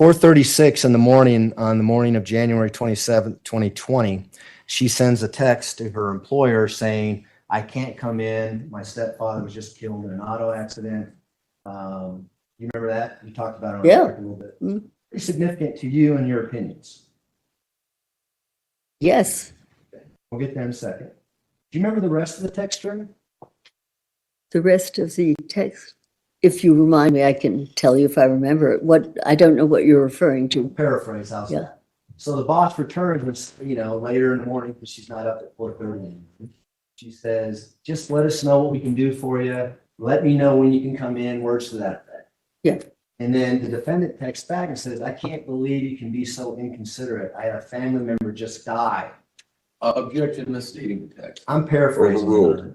4:36 in the morning, on the morning of January 27th, 2020, she sends a text to her employer saying, I can't come in. My stepfather was just killed in an auto accident. You remember that? You talked about it on Yeah. a little bit. Pretty significant to you and your opinions. Yes. We'll get there in a second. Do you remember the rest of the text string? The rest of the text, if you remind me, I can tell you if I remember it. I don't know what you're referring to. Paraphrase, how's Yeah. that? So the boss returns, later in the morning because she's not up at 4:30. She says, just let us know what we can do for you. Let me know when you can come in, words to that effect. Yeah. And then the defendant texts back and says, I can't believe you can be so inconsiderate. I had a family member just die. Objection misstating the text. I'm paraphrasing. Overruled.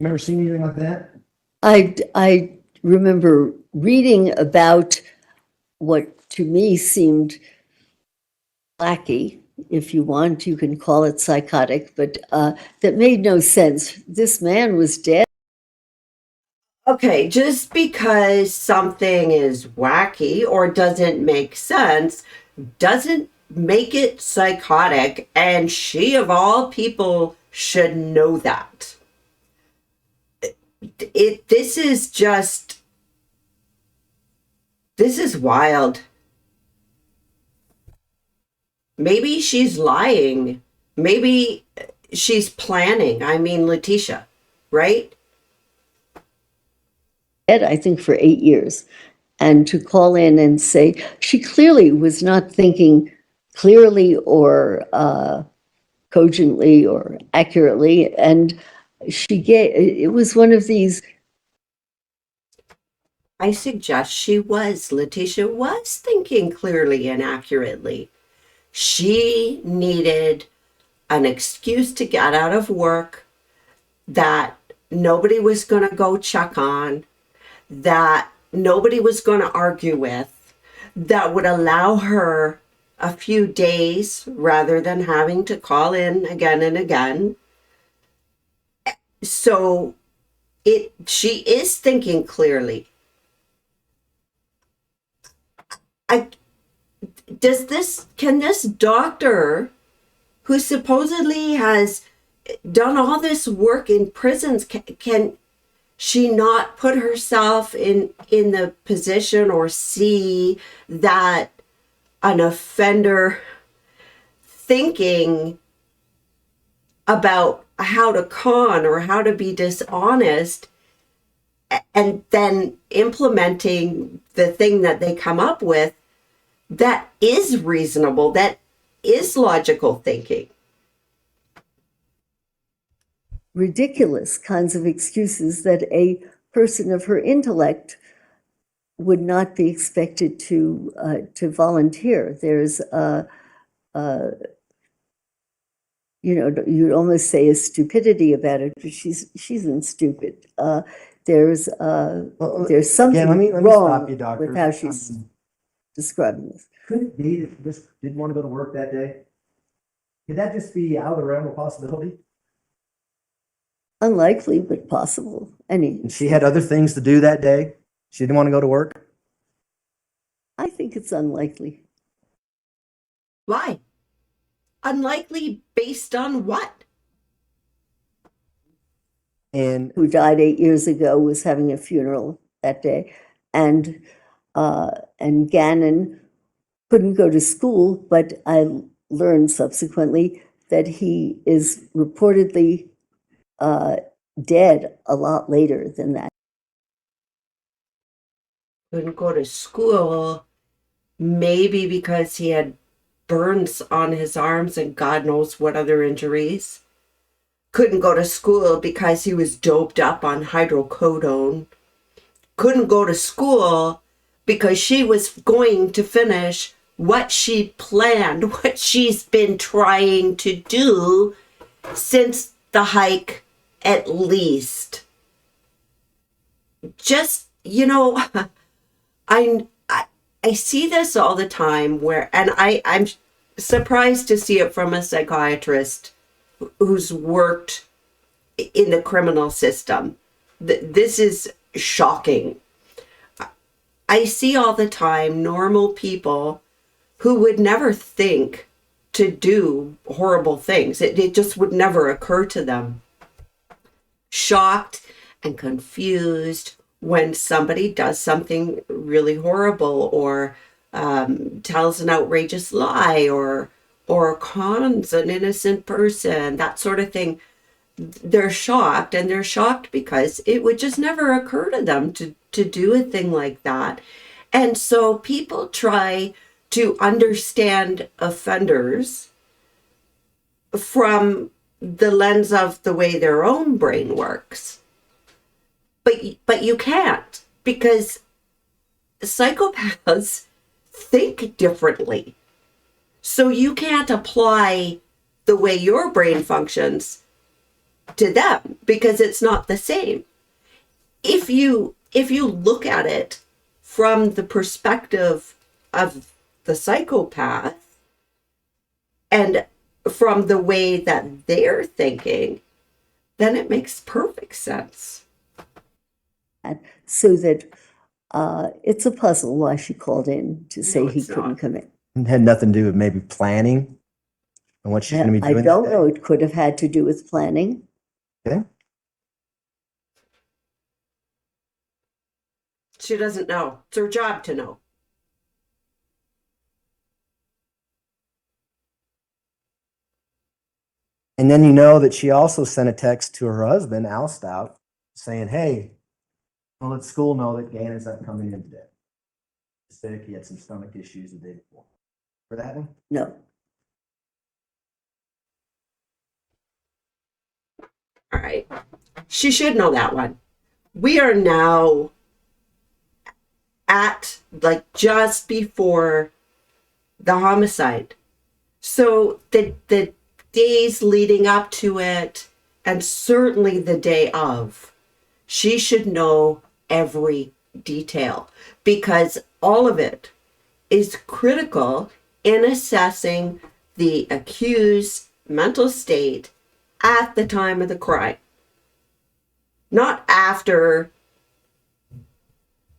Remember seeing anything like that? I remember reading about what to me seemed wacky, if you want, you can call it psychotic, but that made no sense. This man was dead. Okay, just because something is wacky or doesn't make sense doesn't make it psychotic, and she of all people should know that. This is wild. Maybe she's lying. Maybe she's planning. I mean, Letecia, right? I think for 8 years. And to call in and say, she clearly was not thinking clearly or cogently or accurately. And it was one of these. I suggest Letecia was thinking clearly and accurately. She needed an excuse to get out of work that nobody was going to go check on, that nobody was going to argue with, that would allow her a few days rather than having to call in again and again. So she is thinking clearly. Can this doctor who supposedly has done all this work in prisons, can she not put herself in the position or see that an offender thinking about how to con or how to be dishonest and then implementing the thing that they come up with that is reasonable, that is logical thinking? Ridiculous kinds of excuses that a person of her intellect would not be expected to volunteer. There's you'd almost say a stupidity about it, but she's isn't stupid. There's something let me wrong stop you, doctor, with how she's describing this. Could it be that she just didn't want to go to work that day? Could that just be out of the realm of possibility? Unlikely, but possible. And she had other things to do that day? She didn't want to go to work? I think it's unlikely. Why? Unlikely based on what? And who died 8 years ago was having a funeral that day, and Gannon couldn't go to school, but I learned subsequently that he is reportedly dead a lot later than that. Couldn't go to school, maybe because he had burns on his arms and God knows what other injuries. Couldn't go to school because he was doped up on hydrocodone. Couldn't go to school because she was going to finish what she planned, what she's been trying to do since the hike, at least. Just, I see this all the time and I'm surprised to see it from a psychiatrist who's worked in the criminal system. This is shocking. I see all the time normal people who would never think to do horrible things. It just would never occur to them. Shocked and confused when somebody does something really horrible, or tells an outrageous lie, or cons an innocent person, that sort of thing. They're shocked, and they're shocked because it would just never occur to them to do a thing like that. And so people try to understand offenders from the lens of the way their own brain works. But you can't, because psychopaths think differently. So you can't apply the way your brain functions to them, because it's not the same. If you look at it from the perspective of the psychopath and from the way that they're thinking, then it makes perfect sense. So that it's a puzzle why she called in to say No, he it's couldn't not. come in. It had nothing to do with maybe planning and what she's going to be I doing. don't that know. day. It could have had to do with planning. Okay. She doesn't know. It's her job to know. And then you know that she also sent a text to her husband, Al Stout, saying, hey, I'll let school know that Gannon's not coming in today. Said he had some stomach issues the day before. For that one? No. All right. She should know that one. We are now at like just before the homicide. So the days leading up to it, and certainly the day of, she should know every detail, because all of it is critical in assessing the accused's mental state at the time of the crime. Not after,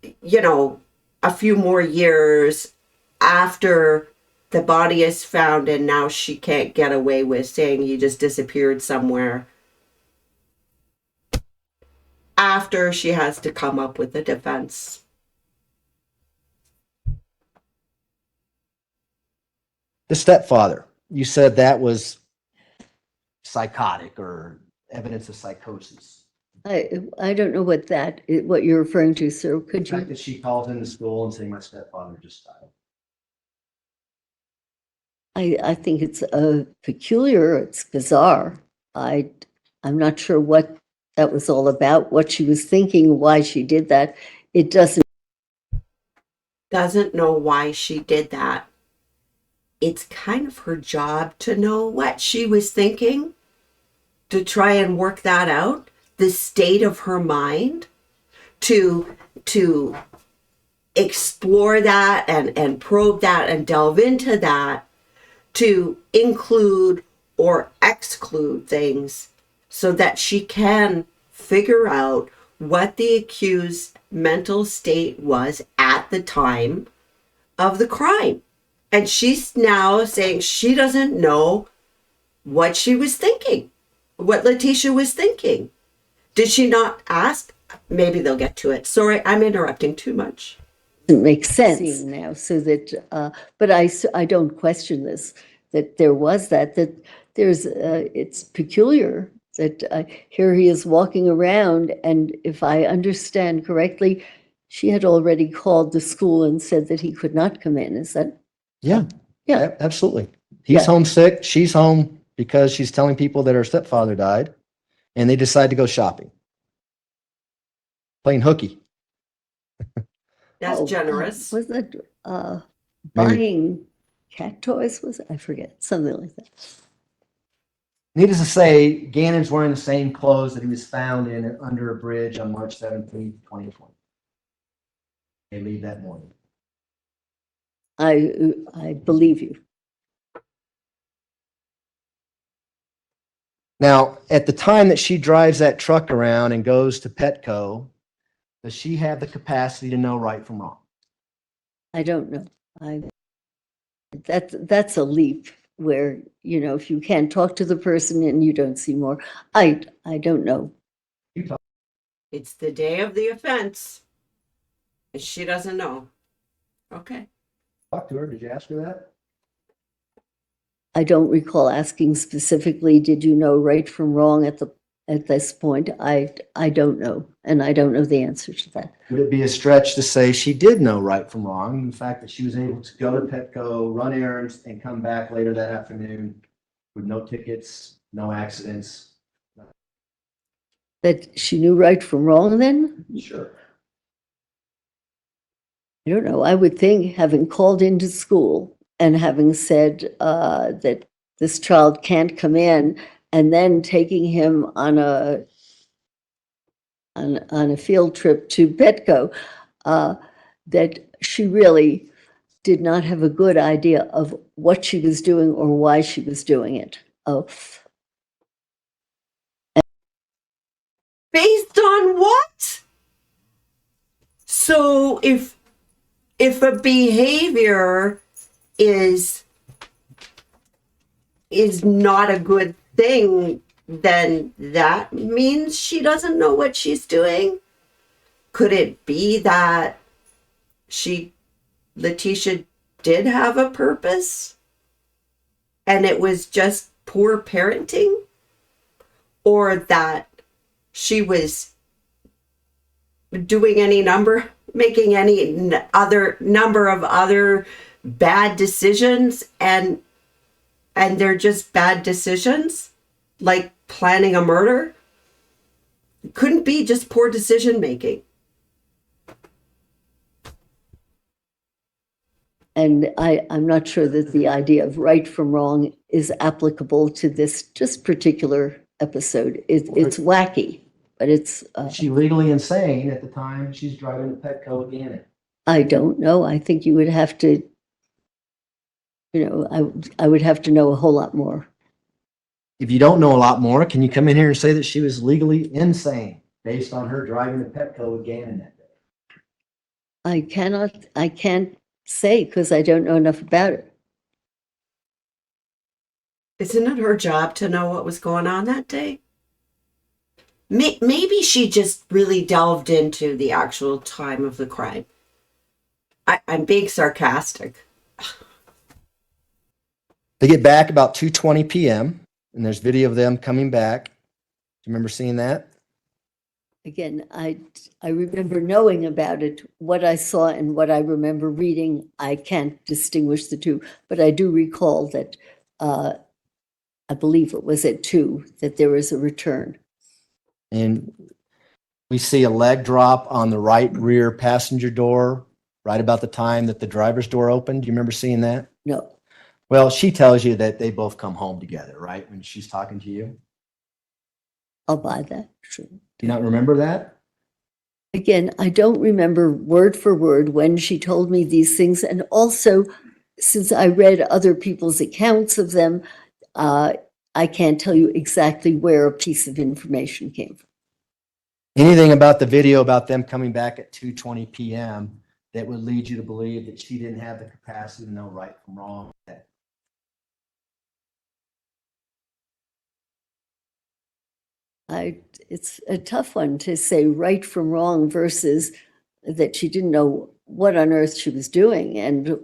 a few more years after the body is found and now she can't get away with saying he just disappeared somewhere. After she has to come up with a defense. The stepfather, you said that was psychotic or evidence of psychosis. I don't know what you're referring to, sir. Could The fact you? that she calls into school and saying my stepfather just died. I think it's peculiar. It's bizarre. I'm not sure what that was all about, what she was thinking, why she did that. It doesn't. Doesn't know why she did that. It's kind of her job to know what she was thinking, to try and work that out, the state of her mind, to explore that and probe that and delve into that, to include or exclude things so that she can figure out what the accused's mental state was at the time of the crime. And she's now saying she doesn't know what she was thinking, what Letecia was thinking. Did she not ask? Maybe they'll get to it. Sorry, I'm interrupting too much. Doesn't make sense now, so that, but I don't question this, that there was that there's, it's peculiar that here he is walking around, and if I understand correctly, she had already called the school and said that he could not come in. Is that? Yeah. Yeah. Absolutely. He's Yeah. homesick. She's home because she's telling people that her stepfather died, and they decide to go shopping. Playing hooky. That's generous. Was that Maybe. buying cat toys? Was it? I forget, something like that. Needless to say, Gannon's wearing the same clothes that he was found in under a bridge on March 17th, 2020. They leave that morning. I believe you. Now, at the time that she drives that truck around and goes to Petco, does she have the capacity to know right from wrong? I don't know. That's a leap where, if you can't talk to the person and you don't see more, I don't know. It's the day of the offense. And she doesn't know. Okay. Talk to her. Did you ask her that? I don't recall asking specifically, did you know right from wrong at this point? I don't know, and I don't know the answer to that. Would it be a stretch to say she did know right from wrong? The fact that she was able to go to Petco, run errands, and come back later that afternoon with no tickets, no accidents. That she knew right from wrong then? Sure. I don't know. I would think, having called into school and having said that this child can't come in, and then taking him on a field trip to Petco, that she really did not have a good idea of what she was doing or why she was doing it. Based on what? So if a behavior is not a good thing, then that means she doesn't know what she's doing? Could it be that Letecia did have a purpose and it was just poor parenting? Or that she was making any other number of other bad decisions, and they're just bad decisions, like planning a murder? It couldn't be just poor decision making. And I'm not sure that the idea of right from wrong is applicable to this just particular episode. It's wacky, but it's. Is she legally insane at the time she's driving to Petco again? I don't know. I think you would have to, I would have to know a whole lot more. If you don't know a lot more, can you come in here and say that she was legally insane based on her driving to Petco again that day? I can't say because I don't know enough about it. Isn't it her job to know what was going on that day? Maybe she just really delved into the actual time of the crime. I'm being sarcastic. They get back about 2:20 p.m. and there's video of them coming back. Do you remember seeing that? Again, I remember knowing about it. What I saw and what I remember reading, I can't distinguish the two, but I do recall that I believe it was at 2 that there was a return. And we see a leg drop on the right rear passenger door right about the time that the driver's door opened. Do you remember seeing that? No, Well, she tells you that they both come home together, right? When she's talking to you. I'll buy that. Sure. Do you not remember that? Again, I don't remember word for word when she told me these things. And also, since I read other people's accounts of them, I can't tell you exactly where a piece of information came from. Anything about the video about them coming back at 2:20 p.m. that would lead you to believe that she didn't have the capacity to know right from wrong? It's a tough one to say right from wrong versus that she didn't know what on earth she was doing. And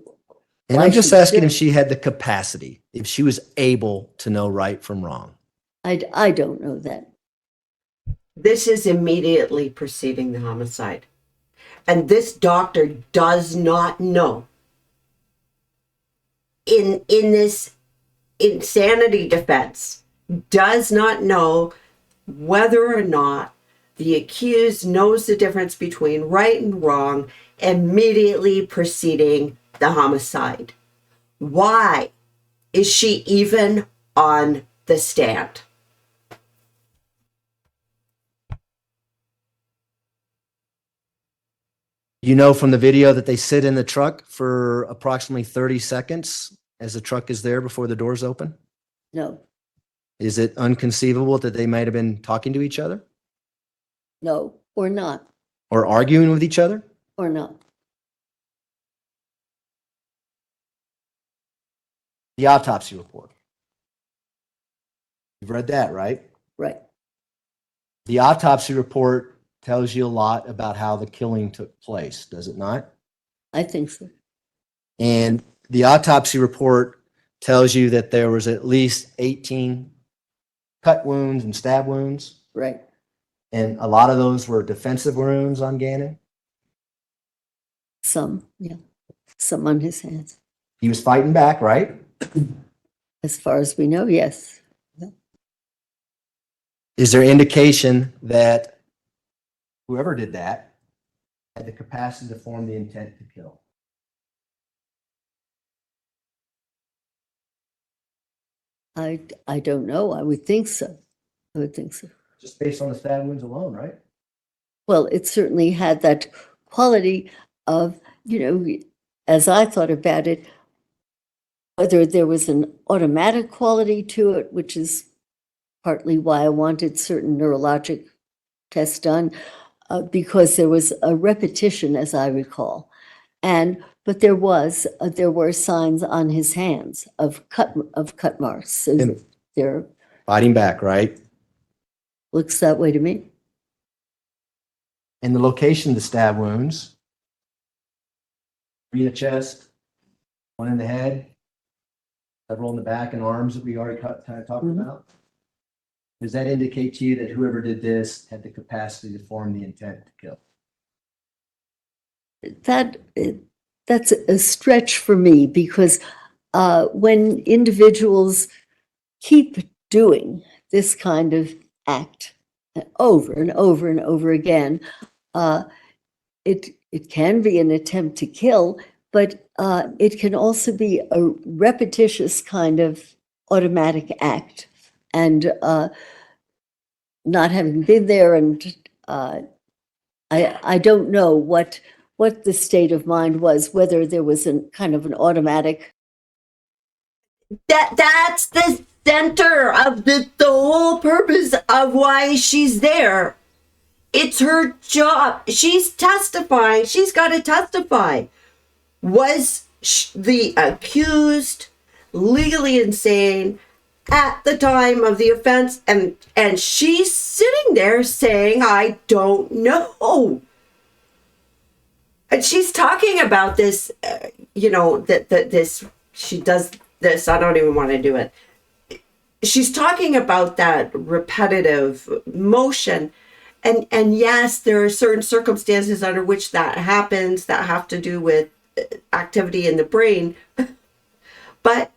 I'm just asking if she had the capacity, if she was able to know right from wrong. I don't know that. This is immediately preceding the homicide. And this doctor does not know. In this insanity defense, does not know whether or not the accused knows the difference between right and wrong immediately preceding the homicide. Why is she even on the stand? You know from the video that they sit in the truck for approximately 30 seconds as the truck is there before the doors open? No, Is it unconceivable that they might have been talking to each other no, or not, or arguing with each other? or not. The autopsy report. You've read that, right? Right. The autopsy report tells you a lot about how the killing took place, does it not? I think so. And the autopsy report tells you that there was at least 18 cut wounds and stab wounds. Right. And a lot of those were defensive wounds on Gannon. Some, yeah. Some on his hands. He was fighting back, right? As far as we know, yes. Is there indication that whoever did that had the capacity to form the intent to kill? I don't know. I would think so. I would think so. Just based on the stab wounds alone, right? Well, it certainly had that quality of, as I thought about it, whether there was an automatic quality to it, which is partly why I wanted certain neurologic tests done, because there was a repetition, as I recall. But there were signs on his hands of cut marks. So And- there Fighting back, right? looks that way to me. And the location of the stab wounds, three in the chest, one in the head, several in the back and arms that we already talked Mhm. about. Does that indicate to you that whoever did this had the capacity to form the intent to kill? That's a stretch for me, because when individuals keep doing this kind of act over and over and over again, it can be an attempt to kill, but it can also be a repetitious kind of automatic act. And not having been there, and I don't know what the state of mind was, whether there was a kind of an automatic. That's the center of the whole purpose of why she's there. It's her job. She's testifying. She's got to testify. Was the accused legally insane at the time of the offense? And she's sitting there saying, I don't know. And she's talking about this, this, she does this, I don't even want to do it. She's talking about that repetitive motion. And yes, there are certain circumstances under which that happens that have to do with activity in the brain. But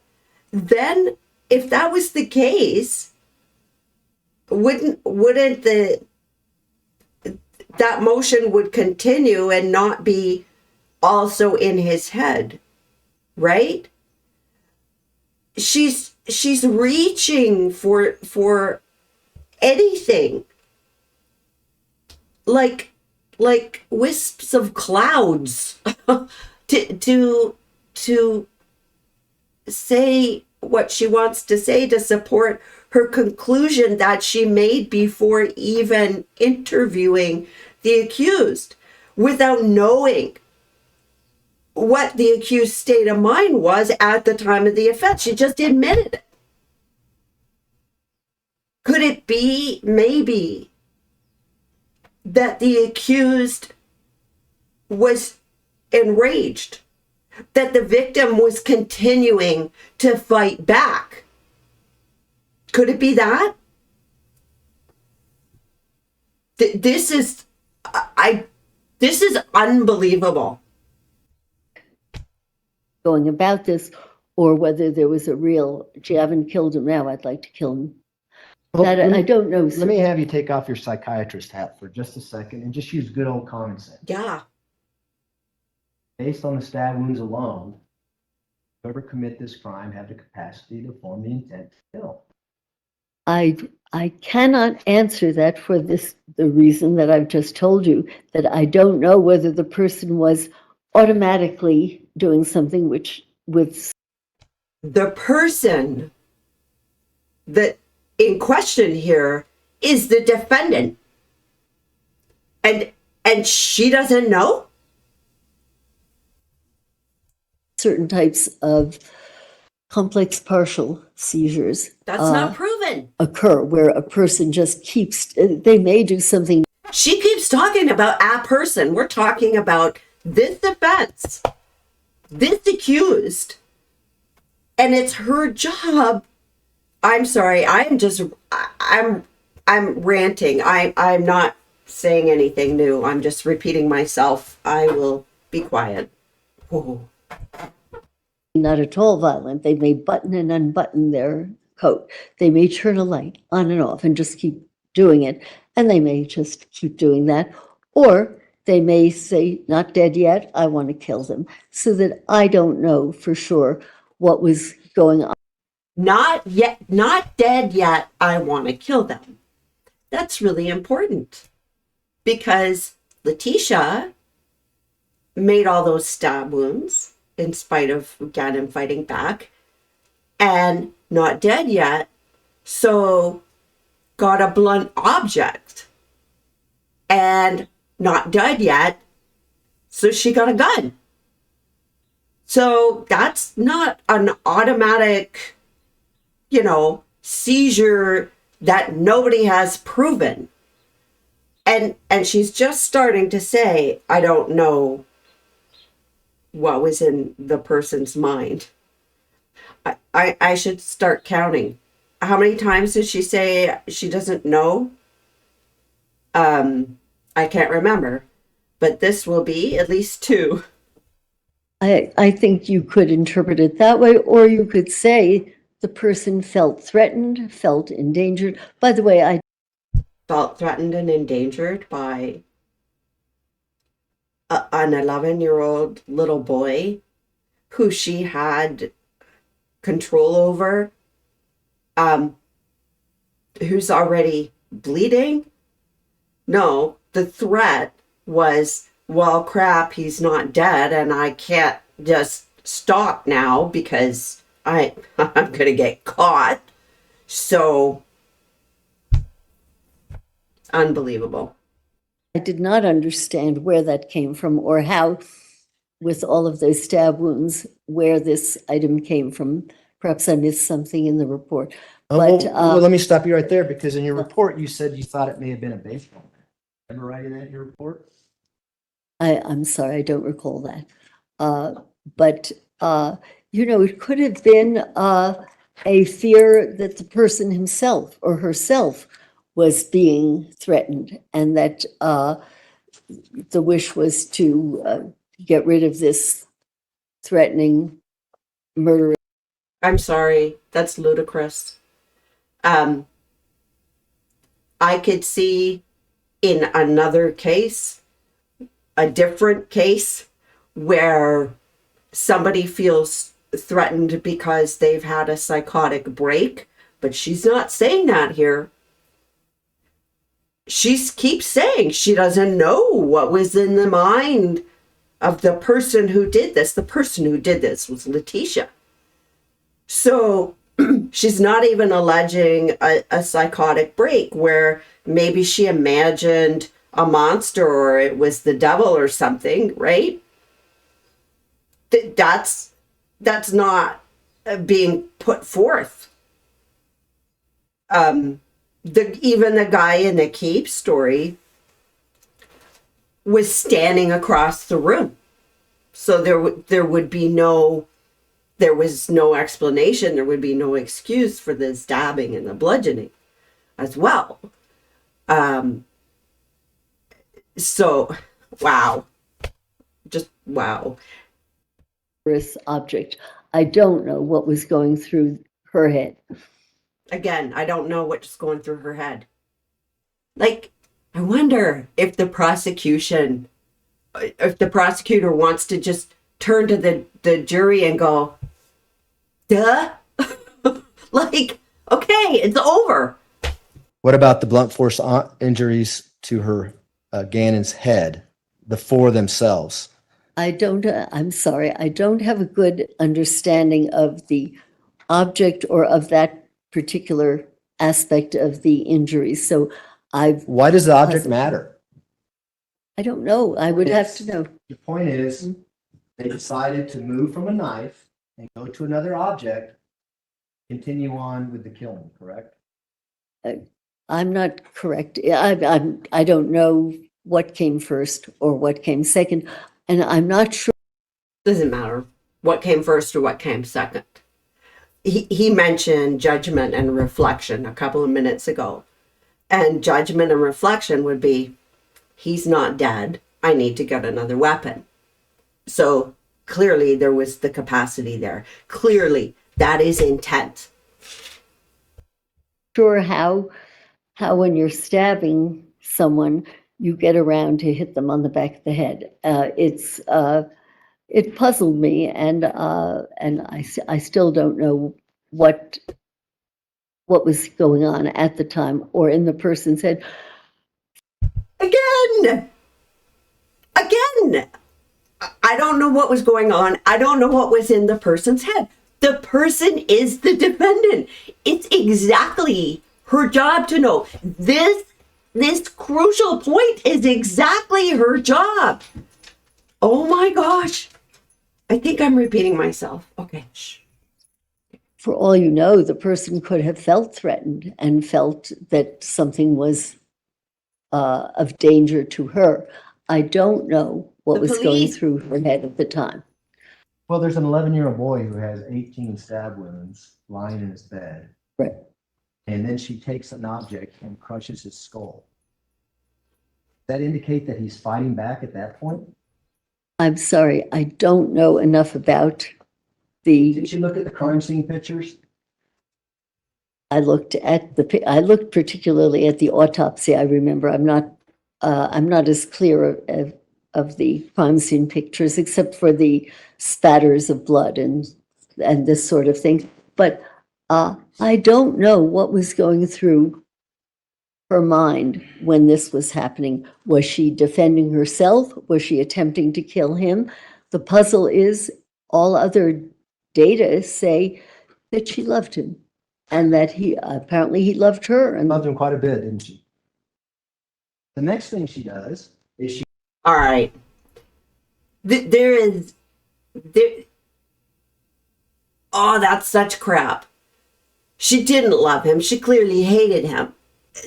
then if that was the case, wouldn't that motion would continue and not be also in his head, right? She's reaching for anything, like wisps of clouds to say what she wants to say to support her conclusion that she made before even interviewing the accused, without knowing what the accused's state of mind was at the time of the offense. She just admitted it. Could it be maybe that the accused was enraged, that the victim was continuing to fight back? Could it be that? This is unbelievable. Going about this, or whether there was a real, gee, I haven't killed him now, I'd like to kill him. Well, That I don't know. Let me have you take off your psychiatrist hat for just a second and just use good old common sense. Yeah. Based on the stab wounds alone, whoever commit this crime had the capacity to form the intent to kill. I cannot answer that for the reason that I've just told you, that I don't know whether the person was automatically doing something with The person that in question here is the defendant. And she doesn't know? certain types of complex partial seizures That's not proven. occur where a person just keeps, they may do something. She keeps talking about a person. We're talking about this offense, this accused, and it's her job. I'm sorry. I'm ranting. I'm not saying anything new. I'm just repeating myself. I will be quiet. Whoa. Not at all violent. They may button and unbutton their coat. They may turn a light on and off and just keep doing it. And they may just keep doing that. Or they may say, not dead yet, I want to kill them. So that I don't know for sure what was going on. Not yet, not dead yet, I want to kill them. That's really important. Because Letecia made all those stab wounds in spite of Gannon fighting back, and not dead yet, so got a blunt object, and not dead yet, so she got a gun. So that's not an automatic, seizure that nobody has proven. And she's just starting to say, I don't know what was in the person's mind. I should start counting. How many times did she say she doesn't know? I can't remember, but this will be at least 2. I think you could interpret it that way, or you could say the person felt threatened, felt endangered. By the way, I Felt threatened and endangered by an 11-year-old little boy who she had control over, who's already bleeding. No, the threat was, well, crap, he's not dead, and I can't just stop now because I'm gonna get caught. So unbelievable. I did not understand where that came from or how, with all of those stab wounds, where this item came from. Perhaps I missed something in the report. But well, let me stop you right there, because in your report, you said you thought it may have been a baseball bat. Remember writing that in your report? I'm sorry, I don't recall that. But it could have been a fear that the person himself or herself was being threatened, and that the wish was to get rid of this threatening murderer. I'm sorry, that's ludicrous. I could see in another case, a different case, where somebody feels threatened because they've had a psychotic break, but she's not saying that here. She keeps saying she doesn't know what was in the mind of the person who did this. The person who did this was Letecia. So she's not even alleging a psychotic break where maybe she imagined a monster or it was the devil or something, right? That's not being put forth. Even the guy in the Cape story was standing across the room. So there was no explanation. There would be no excuse for the stabbing and the bludgeoning as well. So, wow. Just wow. Object. I don't know what was going through her head. Again, I don't know what's going through her head. Like, I wonder if the prosecutor wants to just turn to the jury and go, duh? Like, okay, it's over. What about the blunt force injuries to her Gannon's head, the 4 themselves? I'm sorry, I don't have a good understanding of the object or of that particular aspect of the injury. So Why does the object matter? I don't know. I would have to know. The point is, they decided to move from a knife and go to another object, continue on with the killing, correct? I'm not correct. I don't know what came first or what came second, and I'm not sure. Doesn't matter what came first or what came second. He mentioned judgment and reflection a couple of minutes ago. And judgment and reflection would be, he's not dead. I need to get another weapon. So clearly there was the capacity there. Clearly that is intent. Sure how when you're stabbing someone, you get around to hit them on the back of the head. It puzzled me, and I still don't know what was going on at the time or in the person's head. Again, I don't know what was going on. I don't know what was in the person's head. The person is the defendant. It's exactly her job to know. This crucial point is exactly her job. Oh my gosh. I think I'm repeating myself. Okay. Shh. For all you know, the person could have felt threatened and felt that something was of danger to her. I don't know what was going through her head at the time. Well, there's an 11-year-old boy who has 18 stab wounds lying in his bed. Right. And then she takes an object and crushes his skull. Does that indicate that he's fighting back at that point? I'm sorry, I don't know enough about Did you look at the crime scene pictures? I looked particularly at the autopsy. I remember I'm not as clear of the crime scene pictures, except for the spatters of blood and this sort of thing. But I don't know what was going through her mind when this was happening. Was she defending herself? Was she attempting to kill him? The puzzle is all other data say that she loved him and that he loved her. And Loved him quite a bit, didn't she? The next thing she does is she. All right. Oh, that's such crap. She didn't love him. She clearly hated him.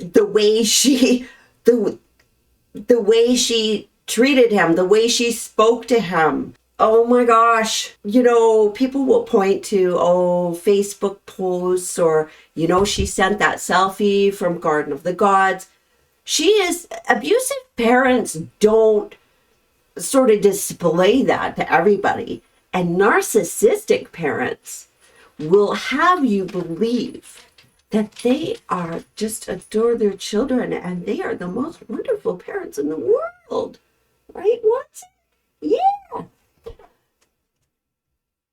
The way she treated him, the way she spoke to him. Oh my gosh. You know, people will point to, Facebook posts or, she sent that selfie from Garden of the Gods. Abusive parents don't sort of display that to everybody. And narcissistic parents will have you believe that they are just adore their children and they are the most wonderful parents in the world. Right, Watson? Yeah.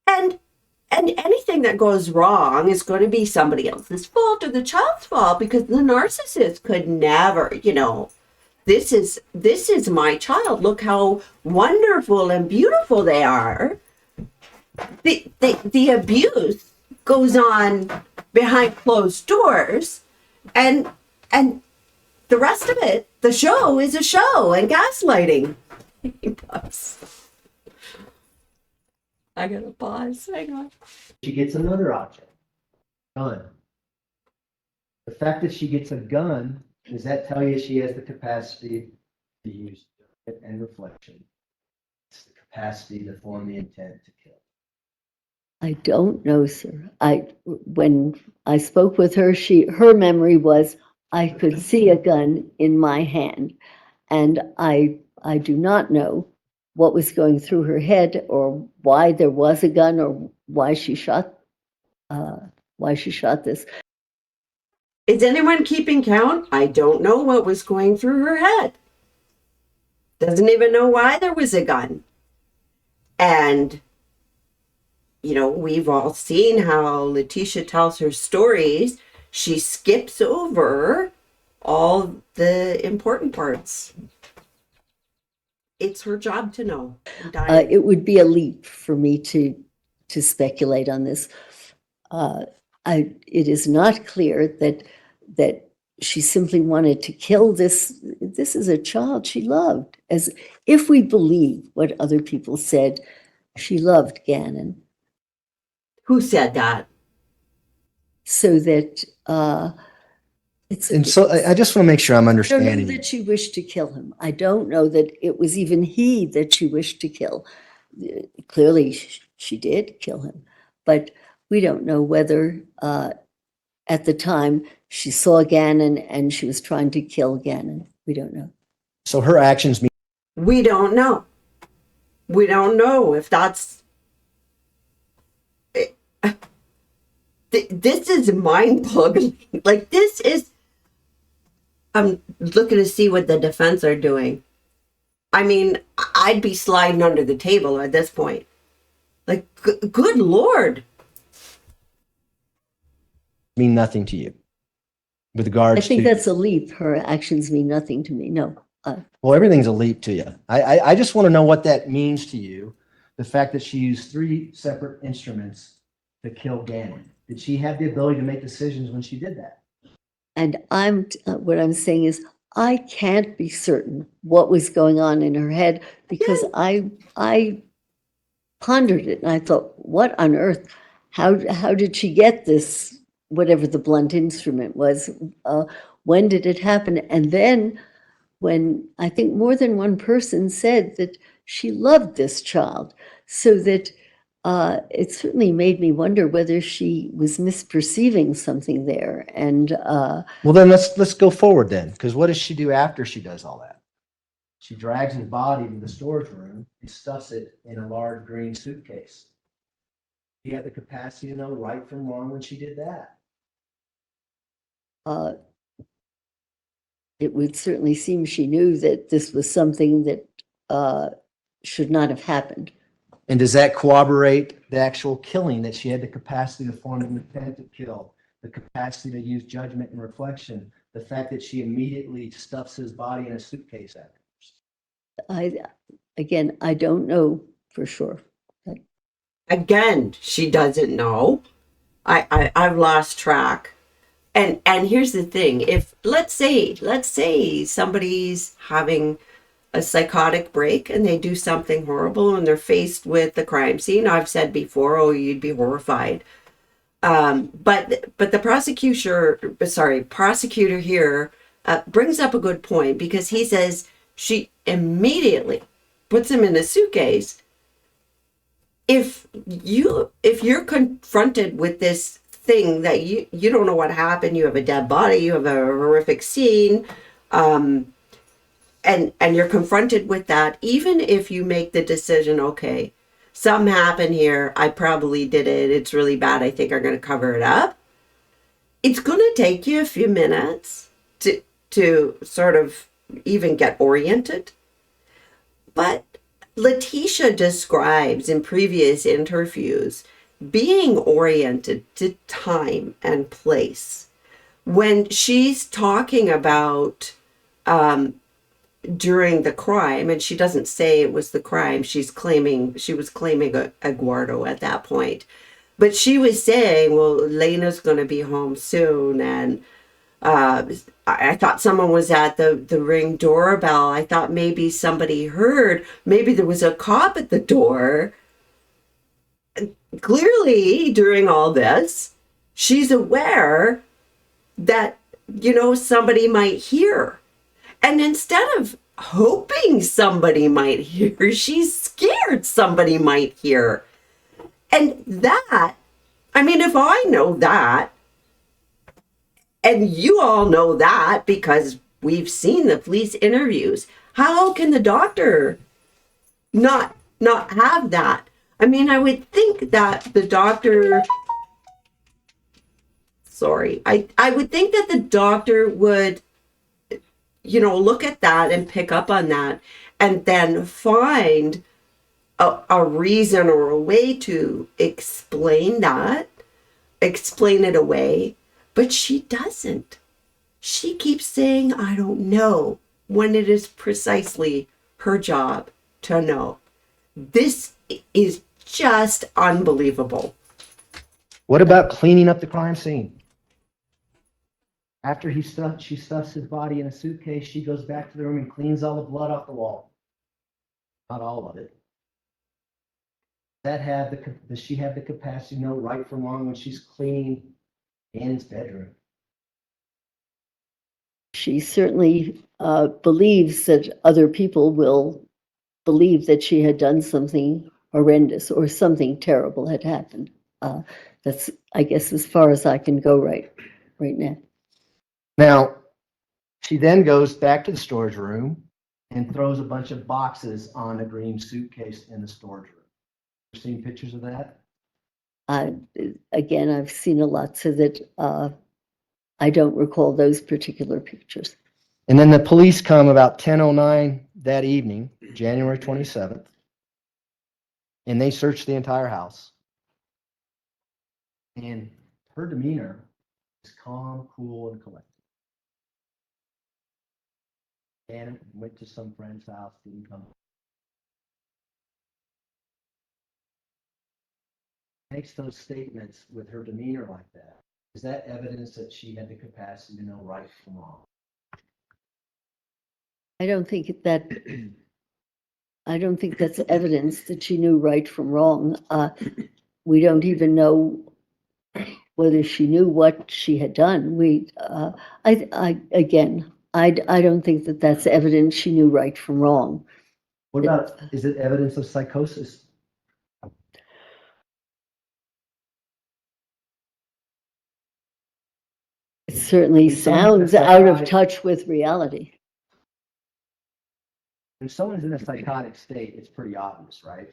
And anything that goes wrong is going to be somebody else's fault or the child's fault, because the narcissist could never, this is my child. Look how wonderful and beautiful they are. The abuse goes on behind closed doors, and the rest of it, the show is a show and gaslighting. I gotta pause. Hang on. She gets another object, gun. The fact that she gets a gun, does that tell you she has the capacity to use it and reflection? It's the capacity to form the intent to kill. I don't know, sir. When I spoke with her, her memory was I could see a gun in my hand, and I do not know what was going through her head or why there was a gun or why she shot this. Is anyone keeping count? I don't know what was going through her head. Doesn't even know why there was a gun. And we've all seen how Letecia tells her stories. She skips over all the important parts. It's her job to know. It would be a leap for me to speculate on this. It is not clear that she simply wanted to kill this. This is a child she loved. As if we believe what other people said, she loved Gannon. Who said that? so that it's. And so I just want to make sure I'm I don't know understanding. that she wished to kill him. I don't know that it was even he that she wished to kill. Clearly, she did kill him, but we don't know whether at the time she saw Gannon and she was trying to kill Gannon. We don't know. So her actions mean We don't know. We don't know if that's. This is mind-boggling. Like, this is. I'm looking to see what the defense are doing. I mean, I'd be sliding under the table at this point. Like, good Lord. mean nothing to you with I regards think to. that's a leap. Her actions mean nothing to me. No. Well, everything's a leap to you. I just want to know what that means to you. The fact that she used 3 separate instruments to kill Gannon. Did she have the ability to make decisions when she did that? And what I'm saying is, I can't be certain what was going on in her head because I pondered it and I thought, what on earth? How did she get this, whatever the blunt instrument was? When did it happen? And then when I think more than one person said that she loved this child, so that it certainly made me wonder whether she was misperceiving something there. And Well, then let's go forward then, because what does she do after she does all that? She drags his body to the storage room and stuffs it in a large green suitcase. She had the capacity to know right from wrong when she did that. it would certainly seem she knew that this was something that should not have happened. And does that corroborate the actual killing, that she had the capacity to form an intent to kill, the capacity to use judgment and reflection, the fact that she immediately stuffs his body in a suitcase after? I don't know for sure. Again, she doesn't know. I've lost track. And here's the thing. If let's say somebody's having a psychotic break and they do something horrible and they're faced with the crime scene. I've said before, oh, you'd be horrified. But the prosecutor here brings up a good point, because he says she immediately puts him in a suitcase. If you're confronted with this thing that you don't know what happened, you have a dead body, you have a horrific scene, and you're confronted with that, even if you make the decision, okay, something happened here, I probably did it, it's really bad, I think I'm going to cover it up, it's going to take you a few minutes to sort of even get oriented. But Letecia describes in previous interviews being oriented to time and place. When she's talking about during the crime, and she doesn't say it was the crime, she was claiming Eduardo at that point, but she was saying, well, Lena's going to be home soon, and I thought someone was at the Ring doorbell. I thought maybe somebody heard, maybe there was a cop at the door. Clearly, during all this, she's aware that, somebody might hear. And instead of hoping somebody might hear, she's scared somebody might hear. And that, I mean, if I know that, and you all know that because we've seen the police interviews, how can the doctor not have that? I mean, I would think that the doctor, I would think that the doctor would, look at that and pick up on that and then find a reason or a way to explain it away. But she doesn't. She keeps saying, I don't know, when it is precisely her job to know. This is just unbelievable. What about cleaning up the crime scene? After she stuffs his body in a suitcase, she goes back to the room and cleans all the blood off the wall. Not all of it. Does she have the capacity to know right from wrong when she's cleaning Ann's bedroom? She certainly believes that other people will believe that she had done something horrendous or something terrible had happened. That's, I guess, as far as I can go right now. Now, she then goes back to the storage room and throws a bunch of boxes on a green suitcase in the storage room. You seen pictures of that? Again, I've seen a lot, so that I don't recall those particular pictures. And then the police come about 10:09 that evening, January 27th, and they search the entire house. And her demeanor is calm, cool, and collected. Anna went to some friend's house, didn't come. Makes those statements with her demeanor like that. Is that evidence that she had the capacity to know right from wrong? I don't think that's evidence that she knew right from wrong. We don't even know whether she knew what she had done. I don't think that that's evidence she knew right from wrong. What about, is it evidence of psychosis? It certainly When someone's sounds out of touch with reality. When someone's in a psychotic state, it's pretty obvious, right?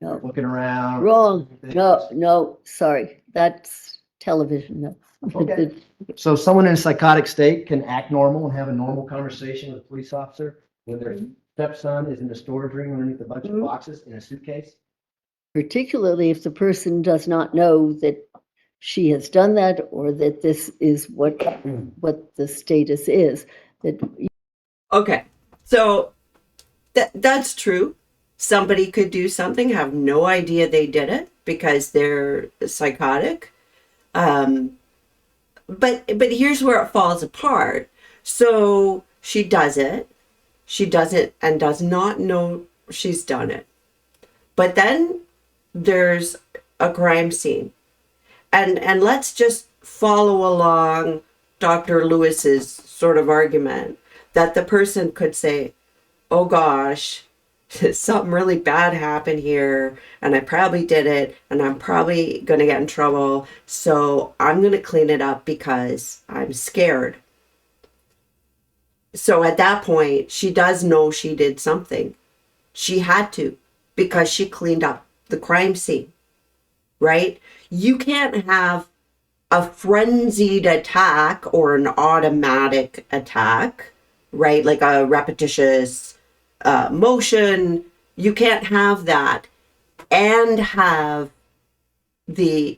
No, Looking around. wrong. No, sorry. That's television. No. Okay. So someone in a psychotic state can act normal and have a normal conversation with a police officer when their stepson is in the storage room underneath a bunch of boxes in a suitcase? Particularly if the person does not know that she has done that, or that this is what the status is. Okay, so that's true. Somebody could do something, have no idea they did it because they're psychotic. But here's where it falls apart. So she does it. She does it and does not know she's done it. But then there's a crime scene. And let's just follow along Dr. Lewis's sort of argument that the person could say, oh gosh, something really bad happened here, and I probably did it, and I'm probably going to get in trouble, so I'm going to clean it up because I'm scared. So at that point, she does know she did something. She had to, because she cleaned up the crime scene, right? You can't have a frenzied attack or an automatic attack, right? Like a repetitious motion. You can't have that and have the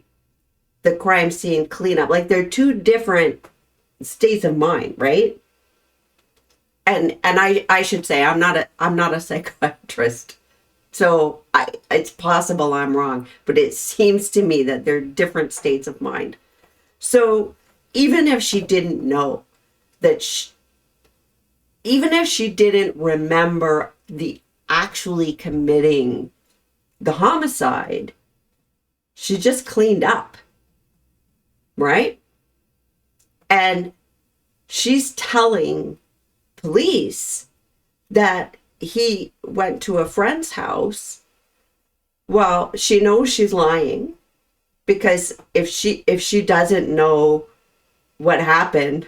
crime scene cleanup. Like they're two different states of mind, right? And I should say I'm not a psychiatrist, so it's possible I'm wrong, but it seems to me that they're different states of mind. So even if she didn't know that, even if she didn't remember the actually committing the homicide, she just cleaned up, right? And she's telling police that he went to a friend's house. Well, she knows she's lying, because if she doesn't know what happened,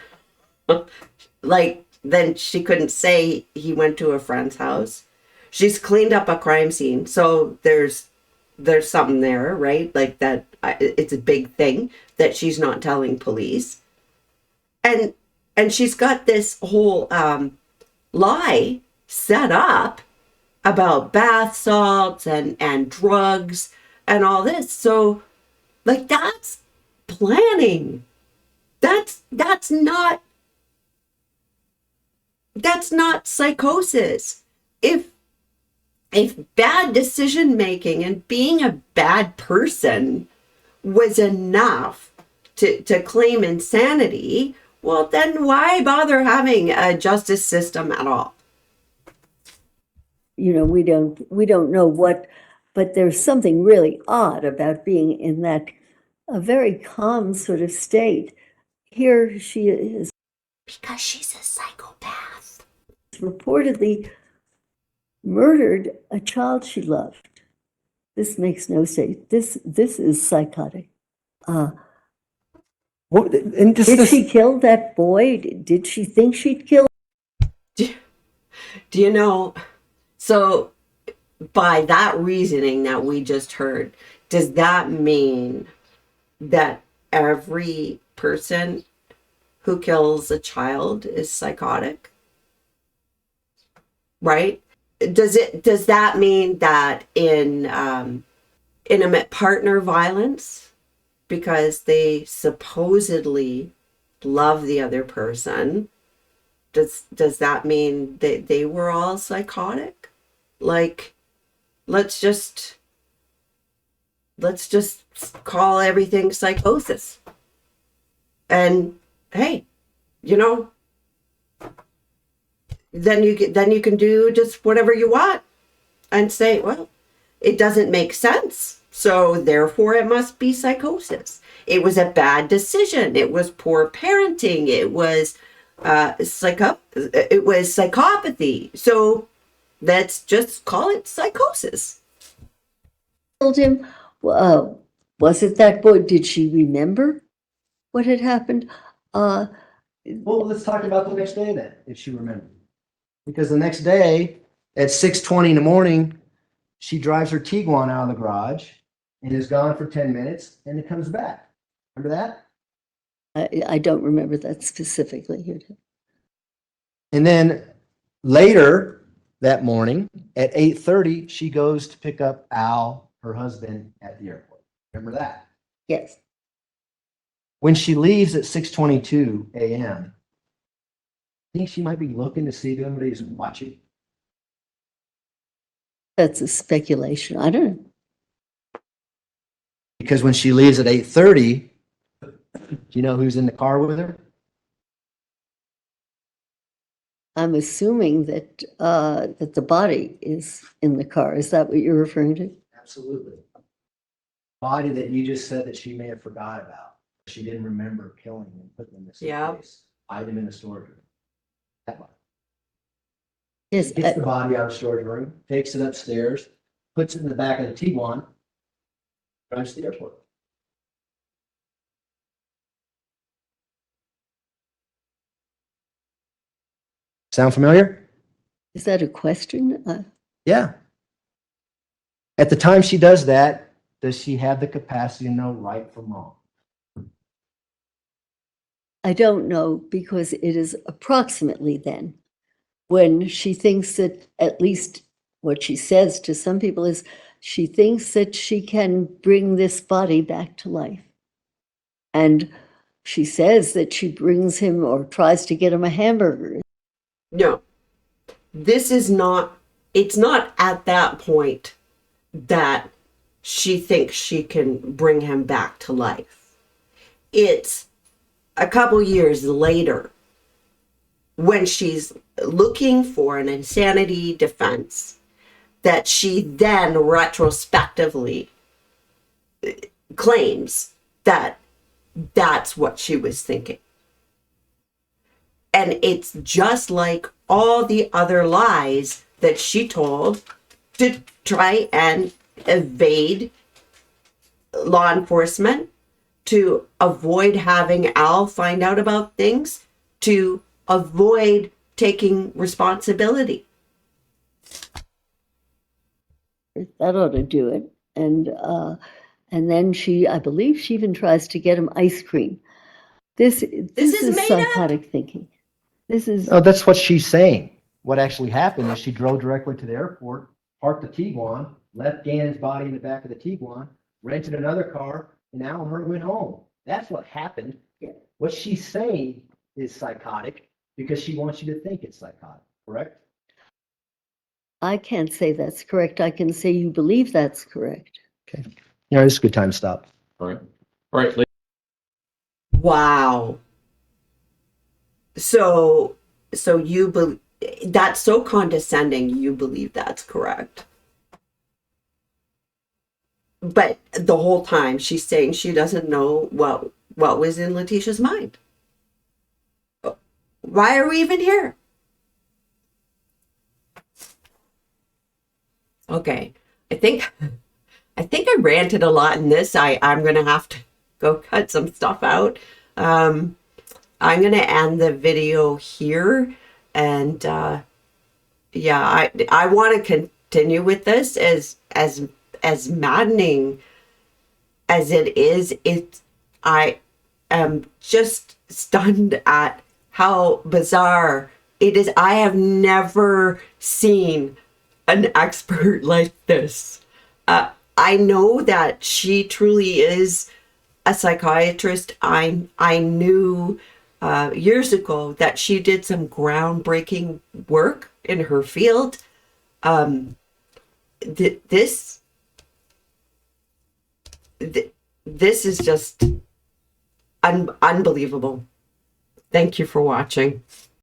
like, then she couldn't say he went to a friend's house. She's cleaned up a crime scene, so there's something there, right? Like that, it's a big thing that she's not telling police, and she's got this whole lie set up about bath salts and drugs and all this. So, like, that's planning. That's not psychosis. If bad decision making and being a bad person was enough to claim insanity, well, then why bother having a justice system at all? we don't know what, but there's something really odd about being in that a very calm sort of state. Here she is Because she's a psychopath. reportedly murdered a child she loved. This makes no sense. This is psychotic. What, and just Did this, she kill that boy? Did she think she'd kill? Do you know? So, by that reasoning that we just heard, does that mean that every person who kills a child is psychotic? Right? Does that mean that in intimate partner violence, because they supposedly love the other person, does that mean that they were all psychotic? Like, let's just call everything psychosis. And hey, you know, then you can do just whatever you want and say, well, it doesn't make sense, so therefore it must be psychosis. It was a bad decision. It was poor parenting. It was psychopathy. So let's just call it psychosis. Killed him? Was it that boy? Did she remember what had happened? well, let's talk about the next day then, if she remembers. Because the next day at 6:20 in the morning, she drives her Tiguan out of the garage and is gone for 10 minutes and it comes back. Remember that? I don't remember that specifically. And then later that morning at 8:30, she goes to pick up Al, her husband, at the airport. Remember that? Yes. When she leaves at 6:22 a.m., I think she might be looking to see if anybody's watching. That's a speculation. I don't know. Because when she leaves at 8:30, do you know who's in the car with her? I'm assuming that that the body is in the car. Is that what you're referring to? Absolutely. Body that you just said that she may have forgot about. She didn't remember killing and putting in the suitcase. Hide him in the storage room. That body. Yes. Gets the body out of the storage room, takes it upstairs, puts it in the back of the Tiguan, drives to the airport. Sound familiar? Is that a question? Yeah. At the time she does that, does she have the capacity to know right from wrong? I don't know, because it is approximately then when she thinks that, at least what she says to some people is, she thinks that she can bring this body back to life. And she says that she brings him or tries to get him a hamburger. No, this is not, it's not at that point that she thinks she can bring him back to life. It's a couple years later when she's looking for an insanity defense that she then retrospectively claims that that's what she was thinking. And it's just like all the other lies that she told to try and evade law enforcement, to avoid having Al find out about things, to avoid taking responsibility. That ought to do it. And then I believe she even tries to get him ice cream. This is made psychotic thinking. This is Oh, that's what she's saying. What actually happened is she drove directly to the airport, parked the Tiguan, left Gannon's body in the back of the Tiguan, rented another car, and Al and her went home. That's what happened. Yeah. What she's saying is psychotic because she wants you to think it's psychotic, correct? I can't say that's correct. I can say you believe that's correct. Okay. You know, it's a good time to stop. All right. All right. Wow. So That's so condescending. You believe that's correct. But the whole time she's saying she doesn't know what was in Letecia's mind. Why are we even here? Okay. I think I ranted a lot in this. I'm gonna have to go cut some stuff out. I'm gonna end the video here, and yeah, I want to continue with this as maddening as it is. I am just stunned at how bizarre it is. I have never seen an expert like this. I know that she truly is a psychiatrist. I knew years ago that she did some groundbreaking work in her field. This is just unbelievable. Thank you for watching.